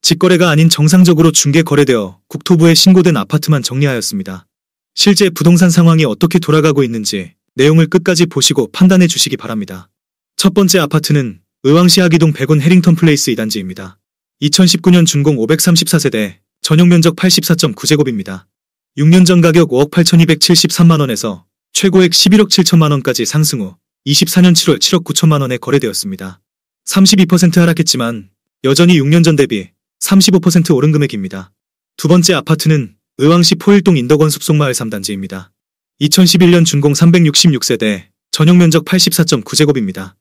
직거래가 아닌 정상적으로 중개 거래되어 국토부에 신고된 아파트만 정리하였습니다. 실제 부동산 상황이 어떻게 돌아가고 있는지 내용을 끝까지 보시고 판단해 주시기 바랍니다. 첫 번째 아파트는 의왕시 하기동 100원 해링턴 플레이스 2단지입니다. 2019년 준공 534세대, 전용면적 84.9제곱입니다. 6년 전 가격 5억 8,273만원에서 최고액 11억 7천만원까지 상승 후 24년 7월 7억 9천만원에 거래되었습니다. 32% 하락했지만 여전히 6년 전 대비 35% 오른 금액입니다. 두 번째 아파트는 의왕시 포일동 인덕원 숲속마을 3단지입니다. 2011년 준공 366세대, 전용면적 84.9제곱입니다.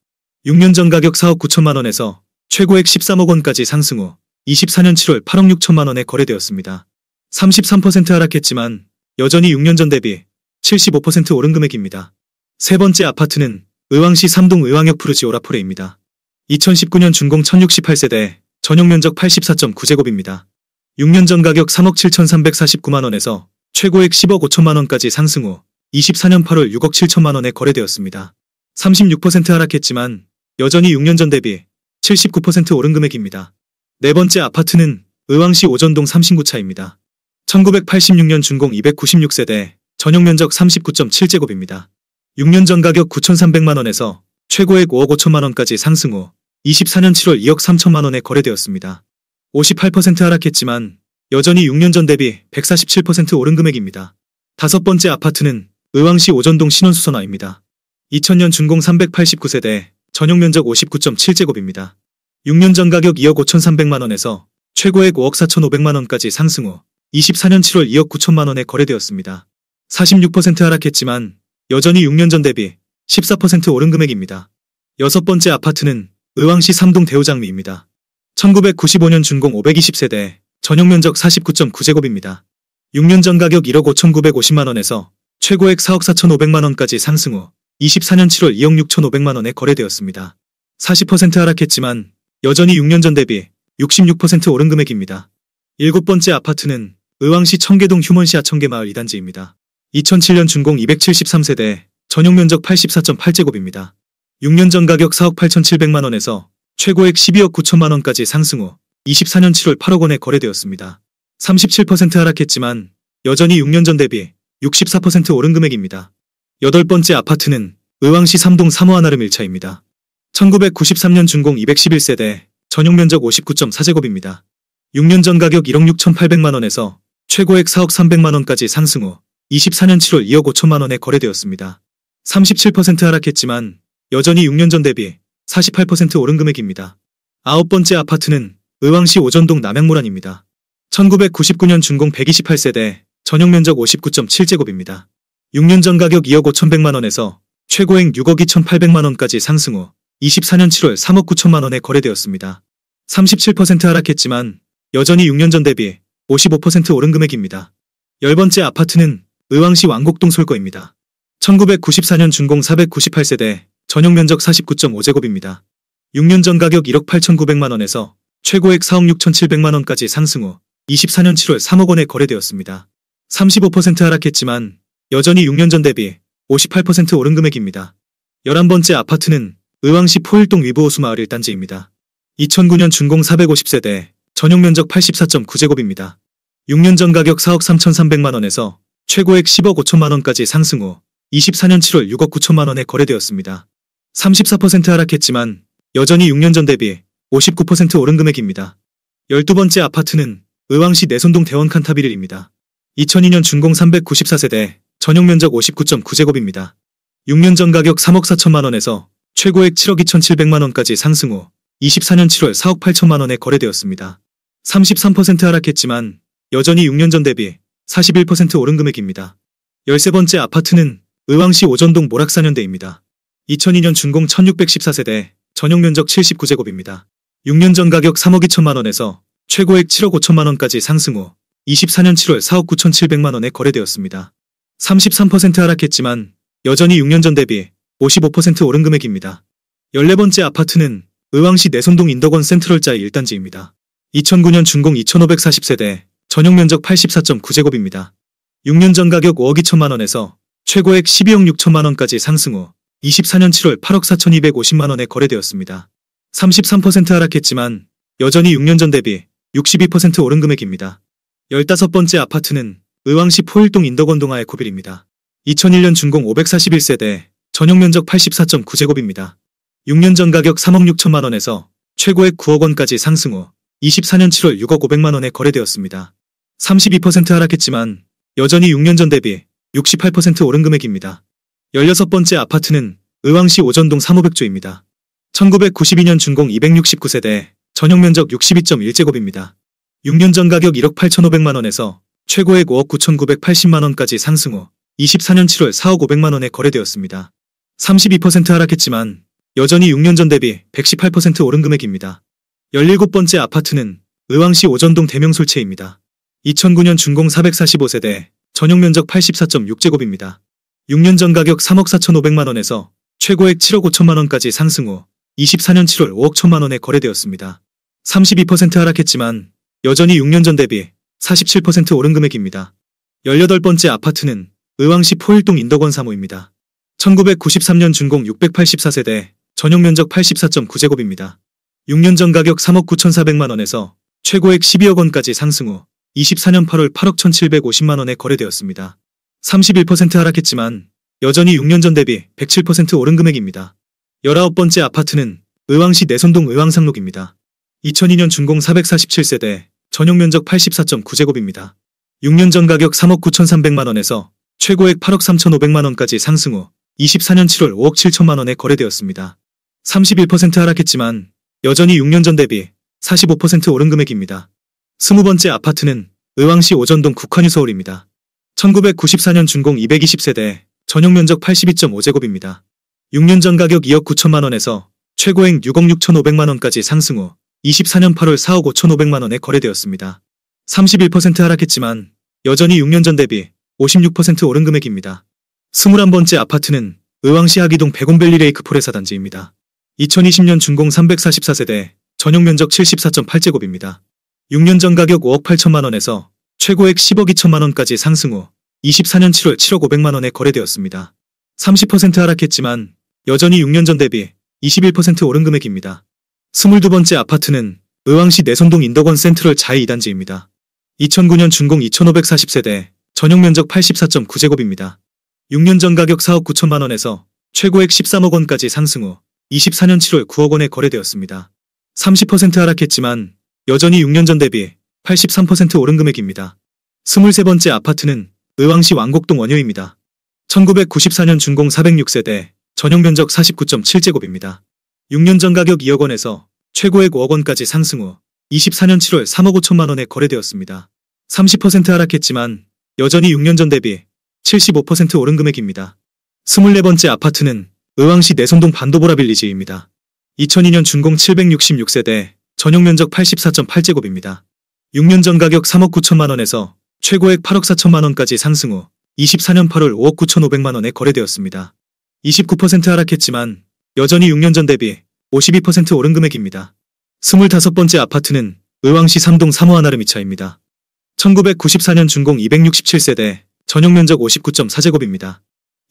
6년 전 가격 4억 9천만원에서 최고액 13억 원까지 상승 후 24년 7월 8억 6천만원에 거래되었습니다. 33% 하락했지만 여전히 6년 전 대비 75% 오른 금액입니다. 세 번째 아파트는 의왕시 삼동 의왕역 푸르지 오라포레입니다. 2019년 준공 1068세대, 전용면적 84.9제곱입니다. 6년 전 가격 3억 7,349만원에서 최고액 10억 5천만원까지 상승 후 24년 8월 6억 7천만원에 거래되었습니다. 36% 하락했지만 여전히 6년 전 대비 79% 오른 금액입니다. 네 번째 아파트는 의왕시 오전동 삼신구차입니다. 1986년 준공 296세대, 전용면적 39.7제곱입니다. 6년 전 가격 9,300만원에서 최고액 5억 5천만원까지 상승 후 24년 7월 2억 3천만원에 거래되었습니다. 58% 하락했지만 여전히 6년 전 대비 147% 오른 금액입니다. 다섯 번째 아파트는 의왕시 오전동 신원수선화입니다. 2000년 준공 389세대, 전용면적 59.7제곱입니다. 6년 전 가격 2억 5,300만원에서 최고액 5억 4,500만원까지 상승 후 24년 7월 2억 9천만원에 거래되었습니다. 46% 하락했지만 여전히 6년 전 대비 14% 오른 금액입니다. 여섯 번째 아파트는 의왕시 삼동 대우장미입니다. 1995년 준공 520세대, 전용면적 49.9제곱입니다. 6년 전 가격 1억 5,950만원에서 최고액 4억 4,500만원까지 상승 후 24년 7월 2억 6,500만원에 거래되었습니다. 40% 하락했지만 여전히 6년 전 대비 66% 오른 금액입니다. 일곱 번째 아파트는 의왕시 청계동 휴먼시 하청계마을 2단지입니다. 2007년 준공 273세대, 전용면적 84.8제곱입니다. 6년 전 가격 4억 8,700만원에서 최고액 12억 9천만원까지 상승 후 24년 7월 8억 원에 거래되었습니다. 37% 하락했지만 여전히 6년 전 대비 64% 오른 금액입니다. 여덟 번째 아파트는 의왕시 삼동 3호 하나름 1차입니다. 1993년 준공 211세대, 전용면적 59.4제곱입니다. 6년 전 가격 1억 6,800만원에서 최고액 4억 300만원까지 상승 후 24년 7월 2억 5천만원에 거래되었습니다. 37% 하락했지만 여전히 6년 전 대비 48% 오른 금액입니다. 아홉 번째 아파트는 의왕시 오전동 남양모란입니다. 1999년 준공 128세대, 전용면적 59.7제곱입니다. 6년 전 가격 2억 5,100만원에서 최고액 6억 2,800만원까지 상승 후 24년 7월 3억 9천만원에 거래되었습니다. 37% 하락했지만 여전히 6년 전 대비 55% 오른 금액입니다. 열 번째 아파트는 의왕시 왕곡동 솔거입니다. 1994년 준공 498세대, 전용면적 49.5제곱입니다. 6년 전 가격 1억 8,900만원에서 최고액 4억 6,700만원까지 상승 후 24년 7월 3억 원에 거래되었습니다. 35% 하락했지만 여전히 6년 전 대비 58% 오른 금액입니다. 11번째 아파트는 의왕시 포일동 위브호수마을 1단지입니다. 2009년 준공 450세대, 전용면적 84.9제곱입니다. 6년 전 가격 4억 3,300만원에서 최고액 10억 5천만원까지 상승 후 24년 7월 6억 9천만원에 거래되었습니다. 34% 하락했지만 여전히 6년 전 대비 59% 오른 금액입니다. 12번째 아파트는 의왕시 내손동 대원 칸타비릴입니다. 2002년 준공 394세대, 전용면적 59.9제곱입니다. 6년 전 가격 3억 4천만원에서 최고액 7억 2,700만원까지 상승 후 24년 7월 4억 8천만원에 거래되었습니다. 33% 하락했지만 여전히 6년 전 대비 41% 오른 금액입니다. 13번째 아파트는 의왕시 오전동 모락사년대입니다. 2002년 준공 1614세대, 전용면적 79제곱입니다. 6년 전 가격 3억 2천만원에서 최고액 7억 5천만원까지 상승 후 24년 7월 4억 9,700만원에 거래되었습니다. 33% 하락했지만 여전히 6년 전 대비 55% 오른 금액입니다. 14번째 아파트는 의왕시 내손동 인덕원 센트럴자이 1단지입니다. 2009년 준공 2540세대, 전용면적 84.9제곱입니다. 6년 전 가격 5억 2천만원에서 최고액 12억 6천만원까지 상승 후 24년 7월 8억 4,250만원에 거래되었습니다. 33% 하락했지만 여전히 6년 전 대비 62% 오른 금액입니다. 15번째 아파트는 의왕시 포일동 인덕원동하의 고빌입니다. 2001년 준공 541세대, 전용 면적 84.9제곱입니다. 6년 전 가격 3억 6천만 원에서 최고액 9억 원까지 상승 후 24년 7월 6억 5백만 원에 거래되었습니다. 32% 하락했지만 여전히 6년 전 대비 68% 오른 금액입니다. 16번째 아파트는 의왕시 오전동 3,500조입니다. 1992년 준공 269세대, 전용 면적 62.1제곱입니다. 6년 전 가격 1억 8,500만 원에서 최고액 5억 9,980만 원까지 상승 후 24년 7월 4억 5백만 원에 거래되었습니다. 32% 하락했지만 여전히 6년 전 대비 118% 오른 금액입니다. 17번째 아파트는 의왕시 오전동 대명솔채입니다. 2009년 준공 445세대, 전용 면적 84.6제곱입니다. 6년 전 가격 3억 4,500만 원에서 최고액 7억 5천만 원까지 상승 후 24년 7월 5억 1천만 원에 거래되었습니다. 32% 하락했지만 여전히 6년 전 대비 47% 오른 금액입니다. 18번째 아파트는 의왕시 포일동 인덕원 3호입니다. 1993년 준공 684세대, 전용 면적 84.9제곱입니다. 6년 전 가격 3억 9,400만 원에서 최고액 12억 원까지 상승 후 24년 8월 8억 1,750만 원에 거래되었습니다. 31% 하락했지만 여전히 6년 전 대비 107% 오른 금액입니다. 19번째 아파트는 의왕시 내손동 의왕상록입니다. 2002년 준공 447세대, 전용 면적 84.9제곱입니다. 6년 전 가격 3억 9,300만 원에서 최고액 8억 3,500만 원까지 상승 후 24년 7월 5억 7천만 원에 거래되었습니다. 31% 하락했지만 여전히 6년 전 대비 45% 오른 금액입니다. 20번째 아파트는 의왕시 오전동 국환유서울입니다. 1994년 준공 220세대, 전용 면적 82.5제곱입니다. 6년 전 가격 2억 9천만 원에서 최고액 6억 6,500만 원까지 상승 후 24년 8월 4억 5,500만 원에 거래되었습니다. 31% 하락했지만 여전히 6년 전 대비 56% 오른 금액입니다. 21번째 아파트는 의왕시 하기동 백온밸리 레이크포레 사단지입니다. 2020년 준공 344세대, 전용 면적 74.8제곱입니다. 6년 전 가격 5억 8천만 원에서 최고액 10억 2천만 원까지 상승 후 24년 7월 7억 5백만 원에 거래되었습니다. 30% 하락했지만 여전히 6년 전 대비 21% 오른 금액입니다. 22번째 아파트는 의왕시 내손동 인덕원 센트럴 자이 2단지입니다. 2009년 준공 2540세대, 전용 면적 84.9제곱입니다. 6년 전 가격 4억 9천만 원에서 최고액 13억 원까지 상승 후 24년 7월 9억 원에 거래되었습니다. 30% 하락했지만 여전히 6년 전 대비 83% 오른 금액입니다. 23번째 아파트는 의왕시 왕곡동 원효입니다. 1994년 준공 406세대, 전용 면적 49.7제곱입니다. 6년 전 가격 2억 원에서 최고액 5억 원까지 상승 후 24년 7월 3억 5천만 원에 거래되었습니다. 30% 하락했지만 여전히 6년 전 대비 75% 오른 금액입니다. 24번째 아파트는 의왕시 내손동 반도보라 빌리지입니다. 2002년 준공 766세대, 전용 면적 84.8제곱입니다. 6년 전 가격 3억 9천만 원에서 최고액 8억 4천만 원까지 상승 후 24년 8월 5억 9,500만 원에 거래되었습니다. 29% 하락했지만 여전히 6년 전 대비 52% 오른 금액입니다. 25번째 아파트는 의왕시 삼동 3호 하나르미차입니다. 1994년 준공 267세대, 전용 면적 59.4제곱입니다.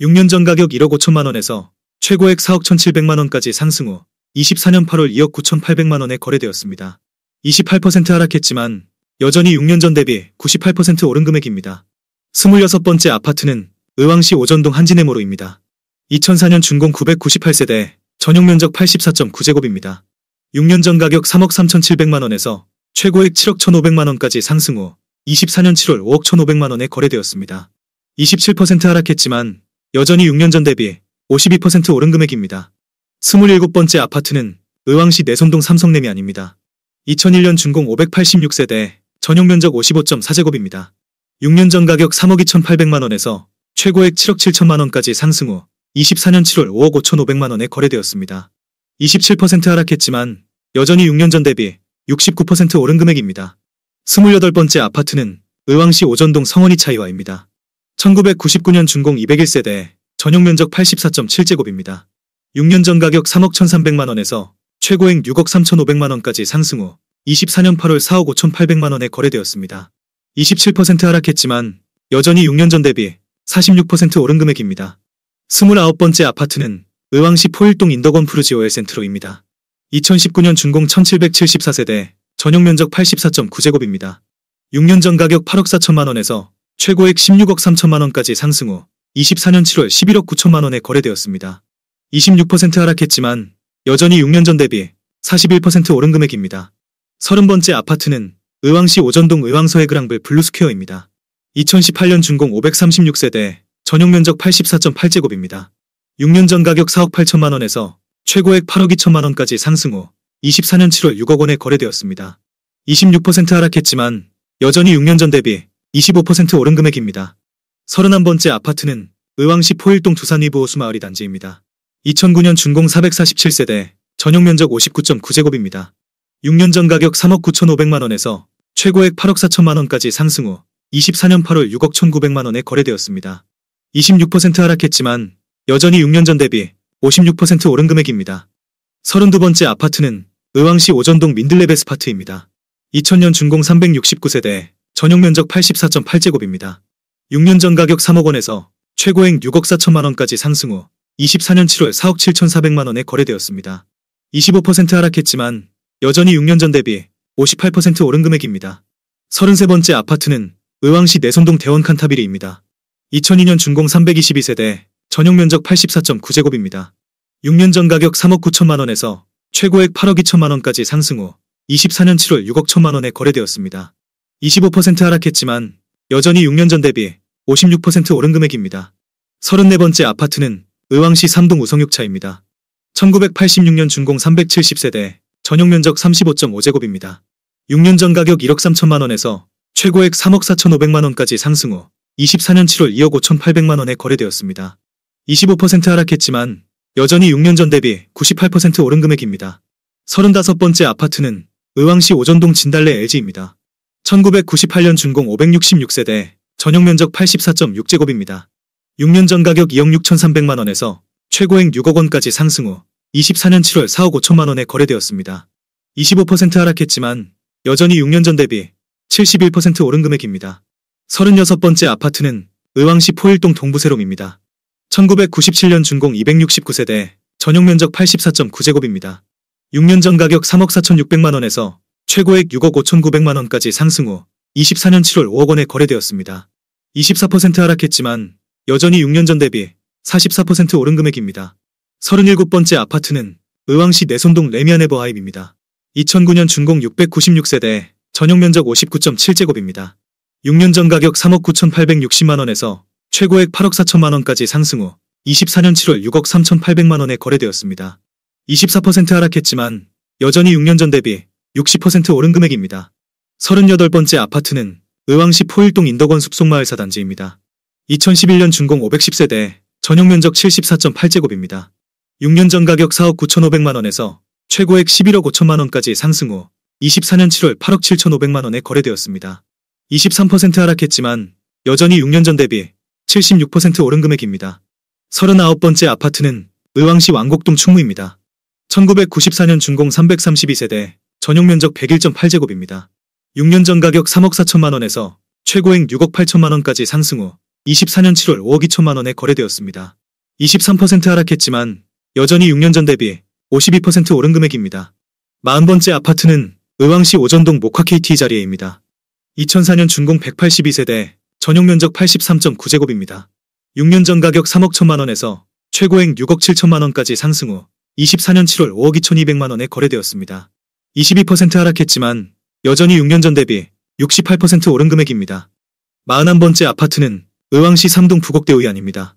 6년 전 가격 1억 5천만 원에서 최고액 4억 1,700만 원까지 상승 후 24년 8월 2억 9,800만 원에 거래되었습니다. 28% 하락했지만 여전히 6년 전 대비 98% 오른 금액입니다. 26번째 아파트는 의왕시 오전동 한진해모로입니다. 2004년 준공 998세대, 전용 면적 84.9제곱입니다. 6년 전 가격 3억 3,700만 원에서 최고액 7억 1,500만 원까지 상승 후 24년 7월 5억 1,500만 원에 거래되었습니다. 27% 하락했지만 여전히 6년 전 대비 52% 오른 금액입니다. 27번째 아파트는 의왕시 내손동 삼성레미안입니다. 2001년 준공 586세대, 전용 면적 55.4제곱입니다. 6년 전 가격 3억 2,800만 원에서 최고액 7억 7천만 원까지 상승 후 24년 7월 5억 5,500만 원에 거래되었습니다. 27% 하락했지만 여전히 6년 전 대비 69% 오른 금액입니다. 28번째 아파트는 의왕시 오전동 성원이 차이와입니다. 1999년 준공 201세대, 전용 면적 84.7제곱입니다. 6년 전 가격 3억 1,300만 원에서 최고액 6억 3,500만 원까지 상승 후 24년 8월 4억 5,800만 원에 거래되었습니다. 27% 하락했지만 여전히 6년 전 대비 46% 오른 금액입니다. 29번째 아파트는 의왕시 포일동 인덕원 푸르지오엘 센트로입니다. 2019년 준공 1774세대, 전용 면적 84.9제곱입니다. 6년 전 가격 8억 4천만 원에서 최고액 16억 3천만 원까지 상승 후 24년 7월 11억 9천만 원에 거래되었습니다. 26% 하락했지만 여전히 6년 전 대비 41% 오른 금액입니다. 30번째 아파트는 의왕시 오전동 의왕서해그랑블 블루스퀘어입니다. 2018년 준공 536세대, 전용 면적 84.8제곱입니다. 6년 전 가격 4억 8천만 원에서 최고액 8억 2천만 원까지 상승 후 24년 7월 6억 원에 거래되었습니다. 26% 하락했지만 여전히 6년 전 대비 25% 오른 금액입니다. 31번째 아파트는 의왕시 포일동 두산 위브 호수마을이 단지입니다. 2009년 준공 447세대, 전용 면적 59.9제곱입니다. 6년 전 가격 3억 9,500만 원에서 최고액 8억 4천만 원까지 상승 후 24년 8월 6억 1,900만 원에 거래되었습니다. 26% 하락했지만 여전히 6년 전 대비 56% 오른 금액입니다. 32번째 아파트는 의왕시 오전동 민들레베스파트입니다. 2000년 준공 369세대, 전용 면적 84.8제곱입니다. 6년 전 가격 3억 원에서 최고액 6억 4천만 원까지 상승 후 24년 7월 4억 7,400만 원에 거래되었습니다. 25% 하락했지만 여전히 6년 전 대비 58% 오른 금액입니다. 33번째 아파트는 의왕시 내손동 대원 칸타비리입니다. 2002년 준공 322세대, 전용 면적 84.9제곱입니다. 6년 전 가격 3억 9천만 원에서 최고액 8억 2천만 원까지 상승 후 24년 7월 6억 1천만 원에 거래되었습니다. 25% 하락했지만 여전히 6년 전 대비 56% 오른 금액입니다. 34번째 아파트는 의왕시 삼동 우성육차입니다. 1986년 준공 370세대, 전용 면적 35.5제곱입니다. 6년 전 가격 1억 3천만 원에서 최고액 3억 4,500만 원까지 상승 후 24년 7월 2억 5,800만 원에 거래되었습니다. 25% 하락했지만 여전히 6년 전 대비 98% 오른 금액입니다. 35번째 아파트는 의왕시 오전동 진달래 LG입니다. 1998년 준공 566세대, 전용 면적 84.6제곱입니다. 6년 전 가격 2억 6,300만 원에서 최고액 6억 원까지 상승 후 24년 7월 4억 5천만 원에 거래되었습니다. 25% 하락했지만 여전히 6년 전 대비 71% 오른 금액입니다. 36번째 아파트는 의왕시 포일동 동부세롬입니다. 1997년 준공 269세대, 전용 면적 84.9제곱입니다. 6년 전 가격 3억 4,600만 원에서 최고액 6억 5,900만 원까지 상승 후 24년 7월 5억 원에 거래되었습니다. 24% 하락했지만 여전히 6년 전 대비 44% 오른 금액입니다. 37번째 아파트는 의왕시 내손동 레미안에버하임입니다. 2009년 준공 696세대, 전용 면적 59.7제곱입니다. 6년 전 가격 3억 9,860만 원에서 최고액 8억 4천만 원까지 상승 후 24년 7월 6억 3,800만 원에 거래되었습니다. 24% 하락했지만 여전히 6년 전 대비 60% 오른 금액입니다. 38번째 아파트는 의왕시 포일동 인덕원 숲속마을 사단지입니다. 2011년 준공 510세대, 전용 면적 74.8제곱입니다. 6년 전 가격 4억 9,500만 원에서 최고액 11억 5천만 원까지 상승 후 24년 7월 8억 7,500만 원에 거래되었습니다. 23% 하락했지만 여전히 6년 전 대비 76% 오른 금액입니다. 39번째 아파트는 의왕시 왕곡동 충무입니다. 1994년 준공 332세대, 전용 면적 101.8제곱입니다. 6년 전 가격 3억 4천만 원에서 최고액 6억 8천만 원까지 상승 후 24년 7월 5억 2천만 원에 거래되었습니다. 23% 하락했지만 여전히 6년 전 대비 52% 오른 금액입니다. 40번째 아파트는 의왕시 오전동 목화 KT 자리에입니다. 2004년 준공 182세대, 전용 면적 83.9제곱입니다. 6년 전 가격 3억 1천만 원에서 최고액 6억 7천만 원까지 상승 후 24년 7월 5억 2,200만 원에 거래되었습니다. 22% 하락했지만 여전히 6년 전 대비 68% 오른 금액입니다. 41번째 아파트는 의왕시 삼동 부곡대 의안입니다.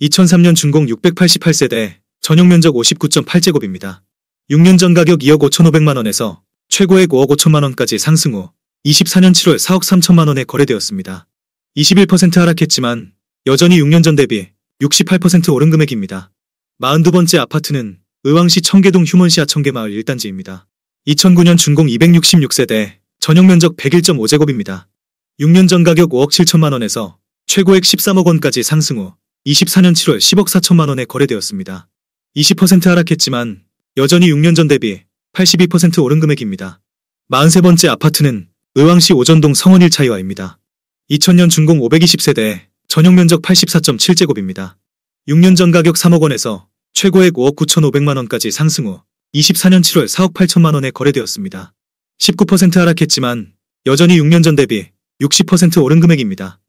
2003년 준공 688세대, 전용 면적 59.8제곱입니다. 6년 전 가격 2억 5,500만 원에서 최고액 5억 5천만 원까지 상승 후 24년 7월 4억 3천만 원에 거래되었습니다. 21% 하락했지만 여전히 6년 전 대비 68% 오른 금액입니다. 42번째 아파트는 의왕시 청계동 휴먼시아 청계마을 1단지입니다. 2009년 준공 266세대, 전용 면적 101.5제곱입니다. 6년 전 가격 5억 7천만 원에서 최고액 13억 원까지 상승 후 24년 7월 10억 4천만 원에 거래되었습니다. 20% 하락했지만 여전히 6년 전 대비 82% 오른 금액입니다. 43번째 아파트는 의왕시 오전동 성원 1차이와입니다. 2000년 준공 520세대, 전용 면적 84.7제곱입니다. 6년 전 가격 3억 원에서 최고액 5억 9,500만 원까지 상승 후 24년 7월 4억 8천만 원에 거래되었습니다. 19% 하락했지만 여전히 6년 전 대비 60% 오른 금액입니다.